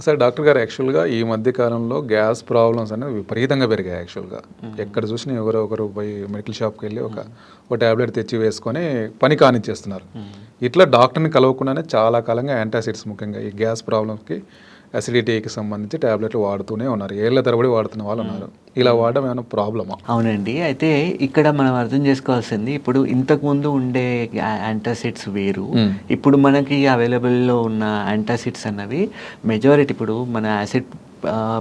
Sir doctor గారు యాక్చువల్గా ఈ మధ్య కాలంలో గ్యాస్ ప్రాబ్లమ్స్ అనేవి విపరీతంగా పెరిగాయి యాక్చువల్గా. ఎక్కడ చూసినా ఎవరో ఒకరు పోయి మెడికల్ షాప్కి వెళ్ళి ఒక ట్యాబ్లెట్ తెచ్చి వేసుకొని పని కానిచ్చేస్తున్నారు. ఇట్లా డాక్టర్ని కలవకుండానే చాలా కాలంగా యాంటాసిడ్స్, ముఖ్యంగా ఈ గ్యాస్ ప్రాబ్లమ్స్కి, అసిడిటీకి సంబంధించి ట్యాబ్లెట్లు వాడుతూనే ఉన్నారు. ఏళ్ల తరబడి వాడుతున్న వాళ్ళు ఉన్నారు. ఇలా వాడడం ఏమైనా ప్రాబ్లమా? అవునండి. అయితే ఇక్కడ మనం అర్థం చేసుకోవాల్సింది, ఇప్పుడు ఇంతకుముందు ఉండే యాంటాసిడ్స్ వేరు, ఇప్పుడు మనకి అవైలబుల్లో ఉన్న యాంటాసిడ్స్ అన్నవి మెజారిటీ ఇప్పుడు మన యాసిడ్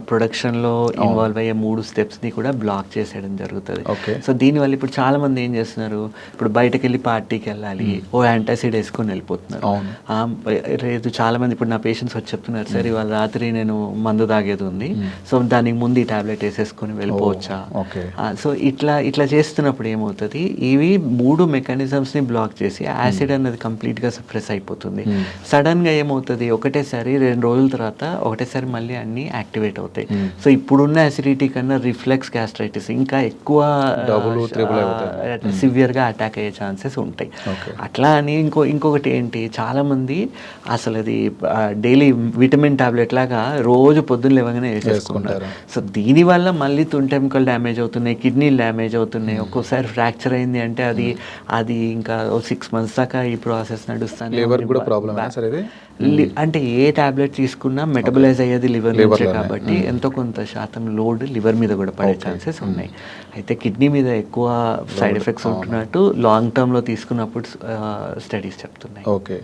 ప్రొడక్షన్లో ఇన్వాల్వ్ అయ్యే 3 స్టెప్స్ని కూడా బ్లాక్ చేసేయడం జరుగుతుంది. సో దీనివల్ల ఇప్పుడు చాలామంది ఏం చేస్తున్నారు, ఇప్పుడు బయటకు వెళ్ళి పార్టీకి వెళ్ళాలి, ఓ యాంటాసిడ్ వేసుకొని వెళ్ళిపోతున్నారు. లేదు, చాలామంది ఇప్పుడు నా పేషెంట్స్ వచ్చి చెప్తున్నారు, సార్ ఇవాళ రాత్రి నేను మందు తాగేది ఉంది, సో దానికి ముందు ఈ టాబ్లెట్ వేసేసుకొని వెళ్ళిపోవచ్చా. సో ఇట్లా చేస్తున్నప్పుడు ఏమవుతుంది, ఇవి 3 మెకానిజమ్స్ని బ్లాక్ చేసి యాసిడ్ అన్నది కంప్లీట్గా సప్రెస్ అయిపోతుంది. సడన్గా ఏమవుతుంది, ఒకటేసారి 2 రోజుల తర్వాత ఒకటేసారి మళ్ళీ అన్ని యాక్టివేట్ అవుతాయి. సో ఇప్పుడున్న అసిడిటీ కన్నా రిఫ్లెక్స్ గ్యాస్ట్రైటిస్ ఇంకా ఎక్కువ సివియర్గా అటాక్ అయ్యే ఛాన్సెస్ ఉంటాయి. అట్లా అని ఇంకొకటి ఏంటి, చాలామంది అసలు అది డైలీ విటమిన్ టాబ్లెట్ లాగా రోజు పొద్దున్న లేవగానే వేసేసుకుంటారు. సో దీనివల్ల మళ్ళీ తుంటెముకలు డ్యామేజ్ అవుతున్నాయి, కిడ్నీలు డ్యామేజ్ అవుతున్నాయి. ఒక్కోసారి ఫ్రాక్చర్ అయింది అంటే అది ఇంకా 6 months దాకా ఈ ప్రాసెస్ నడుస్తుంది. అంటే ఏ టాబ్లెట్ తీసుకున్నా మెటబలైజ్ అయ్యేది లివర్ నుంచే కాబట్టి ఎంతో కొంత శాతం లోడ్ లివర్ మీద కూడా పడే ఛాన్సెస్ ఉన్నాయి. అయితే కిడ్నీ మీద ఎక్కువ సైడ్ ఎఫెక్ట్స్ ఉంటున్నట్టు లాంగ్ టర్మ్లో తీసుకున్నప్పుడు స్టడీస్ చెప్తున్నాయి. ఓకే.